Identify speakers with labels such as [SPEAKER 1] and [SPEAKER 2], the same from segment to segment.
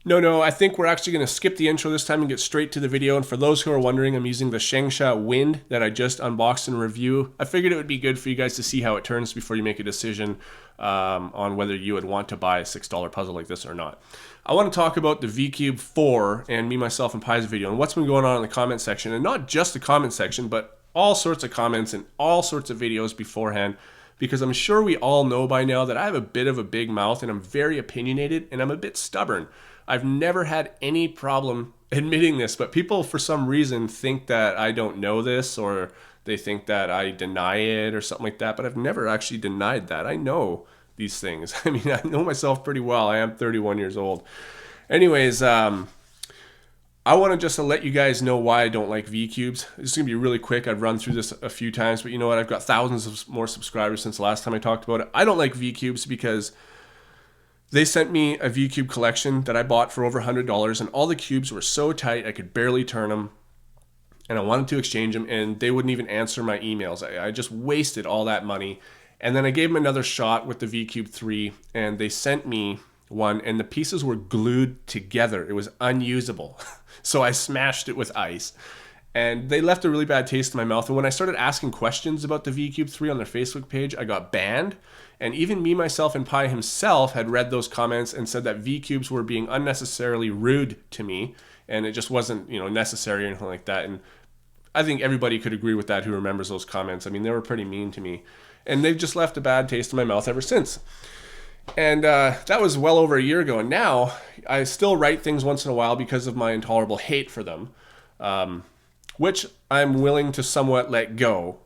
[SPEAKER 1] No, I think we're actually going to skip the intro this time and get straight to the video. And for those who are wondering, I'm using the Shangsha Wind that I just unboxed and review. I figured it would be good for you guys to see how it turns before you make a decision on whether you would want to buy a $6 puzzle like this or not. I want to talk about the VCube 4 and Me, Myself, and Pi's video and what's been going on in the comment section. And not just the comment section, but all sorts of comments and all sorts of videos beforehand. Because I'm sure we all know by now that I have a bit of a big mouth and I'm very opinionated and I'm a bit stubborn. I've never had any problem admitting this, but people for some reason think that I don't know this or they think that I deny it or something like that, but I've never actually denied that. I know these things. I mean, I know myself pretty well. I am 31 years old. Anyways, I want to just let you guys know why I don't like VCubes. This is going to be really quick. I've run through this a few times, but you know what? I've got thousands of more subscribers since the last time I talked about it. I don't like VCubes because they sent me a VCube collection that I bought for over $100, and all the cubes were so tight I could barely turn them, and I wanted to exchange them, and they wouldn't even answer my emails. I just wasted all that money. And then I gave them another shot with the VCube 3, and they sent me one, and the pieces were glued together. It was unusable. So I smashed it with ice. And they left a really bad taste in my mouth. And when I started asking questions about the VCube 3 on their Facebook page, I got banned. And even Me, Myself, and Pi himself had read those comments and said that VCubes were being unnecessarily rude to me. And it just wasn't, necessary or anything like that. And I think everybody could agree with that who remembers those comments. I mean, they were pretty mean to me. And they've just left a bad taste in my mouth ever since. And that was well over a year ago. And now I still write things once in a while because of my intolerable hate for them, which I'm willing to somewhat let go.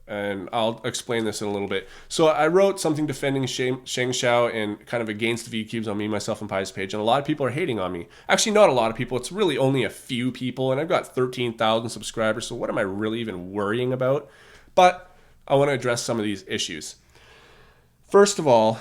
[SPEAKER 1] And I'll explain this in a little bit. So I wrote something defending Shangsha and kind of against VCubes on Me, Myself, and Pi's page. And a lot of people are hating on me. Actually, not a lot of people. It's really only a few people. And I've got 13,000 subscribers. So what am I really even worrying about? But I want to address some of these issues. First of all,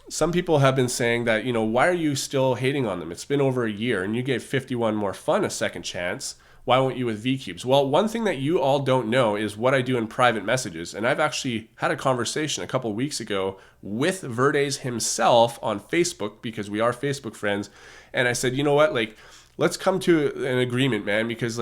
[SPEAKER 1] some people have been saying that, why are you still hating on them? It's been over a year and you gave 51 More Fun a second chance. Why won't you with VCubes? Well, one thing that you all don't know is what I do in private messages. And I've actually had a conversation a couple of weeks ago with Verdes himself on Facebook because we are Facebook friends. And I said, you know what, let's come to an agreement, man, because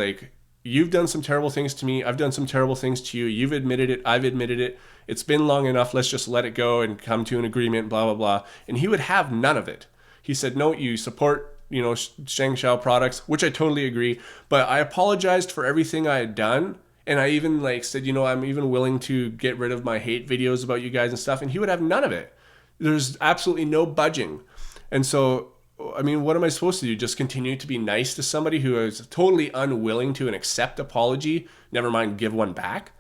[SPEAKER 1] you've done some terrible things to me. I've done some terrible things to you. You've admitted it. I've admitted it. It's been long enough. Let's just let it go and come to an agreement, blah, blah, blah. And he would have none of it. He said, no, you support, Shangsha products, which I totally agree. But I apologized for everything I had done. And I even said, I'm even willing to get rid of my hate videos about you guys and stuff. And he would have none of it. There's absolutely no budging. And so, I mean, what am I supposed to do? Just continue to be nice to somebody who is totally unwilling to an accept apology, never mind give one back?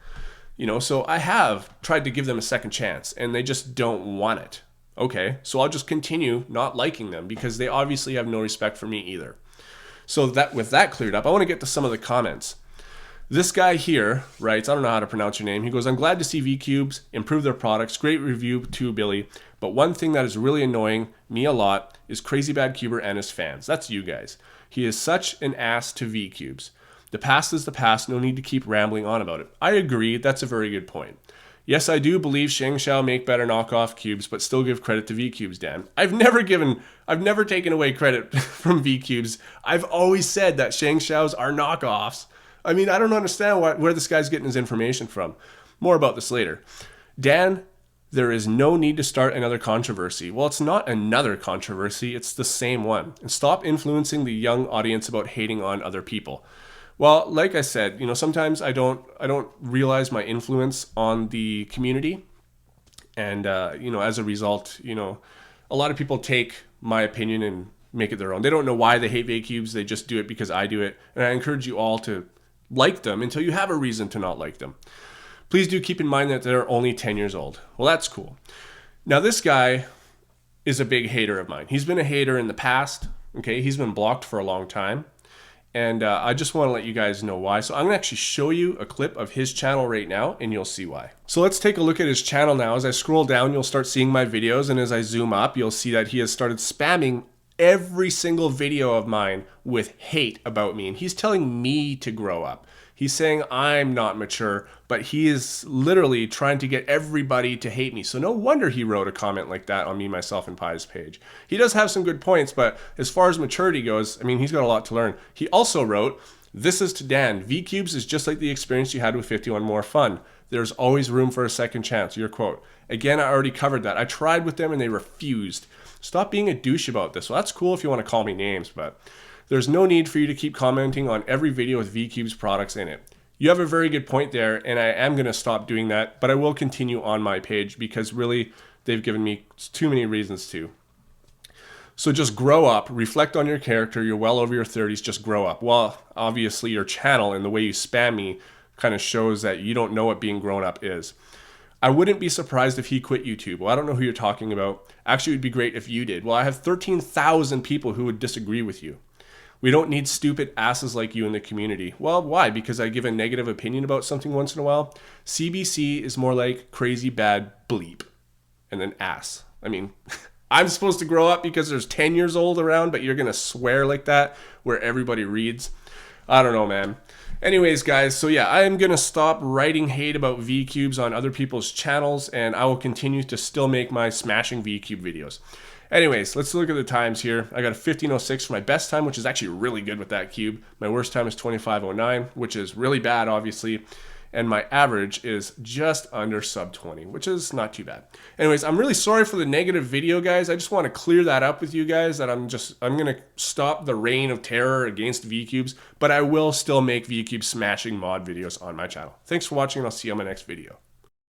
[SPEAKER 1] So I have tried to give them a second chance and they just don't want it. Okay, so I'll just continue not liking them because they obviously have no respect for me either. So that with that cleared up, I want to get to some of the comments. This guy here writes, I don't know how to pronounce your name. He goes, I'm glad to see VCubes improve their products. Great review too, Billy. But one thing that is really annoying me a lot is Crazy Bad Cuber and his fans. That's you guys. He is such an ass to VCubes. The past is the past. No need to keep rambling on about it. I agree. That's a very good point. Yes, I do believe Shangsha make better knockoff cubes, but still give credit to VCubes, Dan. I've never taken away credit from VCubes. I've always said that Shangsha's are knockoffs. I mean, I don't understand where this guy's getting his information from. More about this later. Dan, there is no need to start another controversy. Well, it's not another controversy. It's the same one. And stop influencing the young audience about hating on other people. Well, like I said, sometimes I don't realize my influence on the community. And, as a result, a lot of people take my opinion and make it their own. They don't know why they hate VCubes. They just do it because I do it. And I encourage you all to like them until you have a reason to not like them. Please do keep in mind that they're only 10 years old. Well, that's cool. Now, this guy is a big hater of mine. He's been a hater in the past. Okay, he's been blocked for a long time. And I just want to let you guys know why. So I'm going to actually show you a clip of his channel right now, and you'll see why. So let's take a look at his channel now. As I scroll down, you'll start seeing my videos. And as I zoom up, you'll see that he has started spamming every single video of mine with hate about me. And he's telling me to grow up. He's saying I'm not mature, but he is literally trying to get everybody to hate me. So no wonder he wrote a comment like that on Me, Myself, and Pi's page. He does have some good points, but as far as maturity goes, I mean, he's got a lot to learn. He also wrote, "This is to Dan. VCubes is just like the experience you had with 51 More Fun. There's always room for a second chance." Your quote. Again, I already covered that. I tried with them and they refused. Stop being a douche about this. Well, that's cool if you want to call me names, but there's no need for you to keep commenting on every video with VCube's products in it. You have a very good point there, and I am going to stop doing that, but I will continue on my page because really they've given me too many reasons to. So just grow up, reflect on your character. You're well over your 30s, just grow up. Well, obviously your channel and the way you spam me kind of shows that you don't know what being grown up is. I wouldn't be surprised if he quit YouTube. Well, I don't know who you're talking about. Actually, it would be great if you did. Well, I have 13,000 people who would disagree with you. We don't need stupid asses like you in the community. Well, why? Because I give a negative opinion about something once in a while? CBC is more like crazy bad bleep and then ass. I mean, I'm supposed to grow up because there's 10 years old around, but you're going to swear like that where everybody reads. I don't know, man. Anyways, guys, so yeah, I am going to stop writing hate about VCubes on other people's channels, and I will continue to still make my smashing VCube videos. Anyways, let's look at the times here. I got a 15:06 for my best time, which is actually really good with that cube. My worst time is 25:09, which is really bad, obviously. And my average is just under sub 20, which is not too bad. Anyways, I'm really sorry for the negative video, guys. I just want to clear that up with you guys, that I'm going to stop the reign of terror against VCubes, but I will still make VCube smashing mod videos on my channel. Thanks for watching, and I'll see you on my next video.